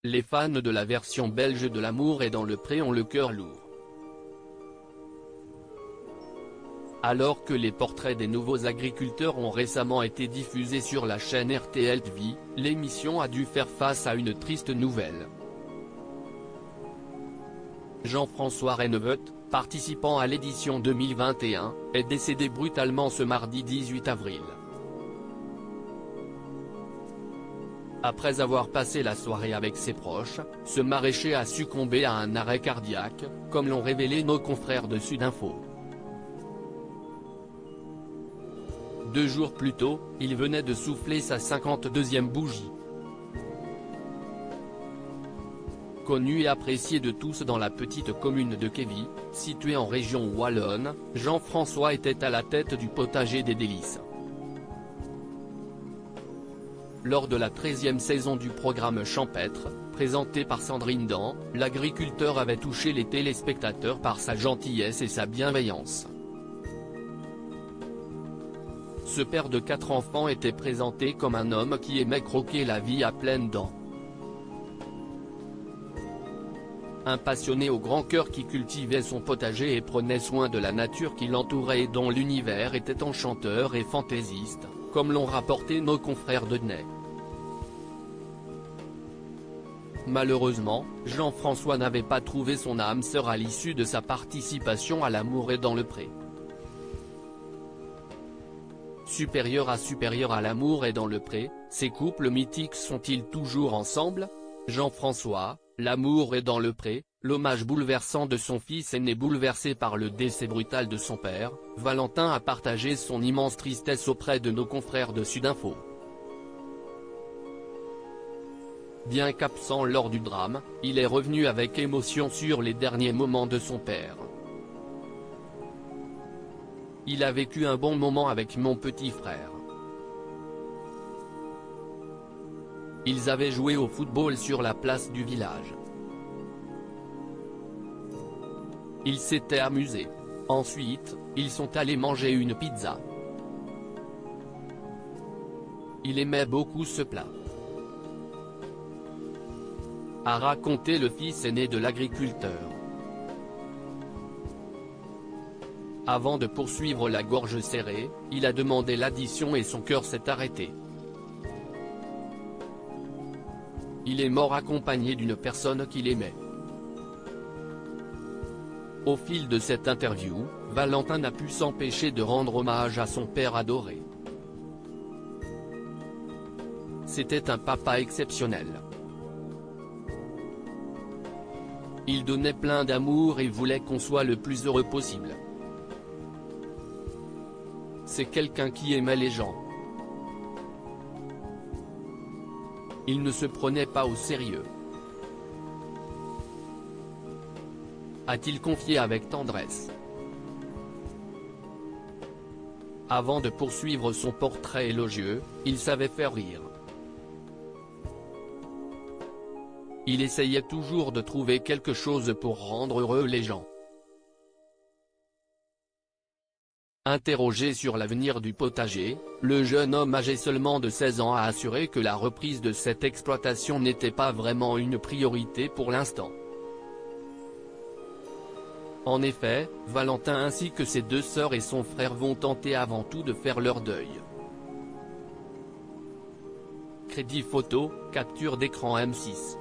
Les fans de la version belge de L'amour est dans le pré ont le cœur lourd. Alors que les portraits des nouveaux agriculteurs ont récemment été diffusés sur la chaîne RTL TV, l'émission a dû faire face à une triste nouvelle. Jean-François Renneveut, participant à l'édition 2021, est décédé brutalement ce mardi 18 avril. Après avoir passé la soirée avec ses proches, ce maraîcher a succombé à un arrêt cardiaque, comme l'ont révélé nos confrères de Sudinfo. 2 jours plus tôt, il venait de souffler sa 52e bougie. Connu et apprécié de tous dans la petite commune de Kévy, située en région wallonne, Jean-François était à la tête du potager des Délices. Lors de la 13e saison du programme champêtre, présenté par Sandrine Dan, l'agriculteur avait touché les téléspectateurs par sa gentillesse et sa bienveillance. Ce père de 4 enfants était présenté comme un homme qui aimait croquer la vie à pleines dents. Un passionné au grand cœur qui cultivait son potager et prenait soin de la nature qui l'entourait et dont l'univers était enchanteur et fantaisiste, comme l'ont rapporté nos confrères de Denay. Malheureusement, Jean-François n'avait pas trouvé son âme sœur à l'issue de sa participation à L'amour est dans le pré. Supérieur à L'amour est dans le pré, ces couples mythiques sont-ils toujours ensemble? Jean-François, L'amour est dans le pré, l'hommage bouleversant de son fils aîné bouleversé par le décès brutal de son père, Valentin a partagé son immense tristesse auprès de nos confrères de Sudinfo. Bien qu'absent lors du drame, il est revenu avec émotion sur les derniers moments de son père. Il a vécu un bon moment avec mon petit frère. Ils avaient joué au football sur la place du village. Ils s'étaient amusés. Ensuite, ils sont allés manger une pizza. Il aimait beaucoup ce plat, a raconté le fils aîné de l'agriculteur. Avant de poursuivre la gorge serrée, il a demandé l'addition et son cœur s'est arrêté. Il est mort accompagné d'une personne qu'il aimait. Au fil de cette interview, Valentin n'a pu s'empêcher de rendre hommage à son père adoré. C'était un papa exceptionnel. Il donnait plein d'amour et voulait qu'on soit le plus heureux possible. C'est quelqu'un qui aimait les gens. Il ne se prenait pas au sérieux, a-t-il confié avec tendresse. Avant de poursuivre son portrait élogieux, il savait faire rire. Il essayait toujours de trouver quelque chose pour rendre heureux les gens. Interrogé sur l'avenir du potager, le jeune homme âgé seulement de 16 ans a assuré que la reprise de cette exploitation n'était pas vraiment une priorité pour l'instant. En effet, Valentin ainsi que ses 2 sœurs et son frère vont tenter avant tout de faire leur deuil. Crédit photo, capture d'écran M6.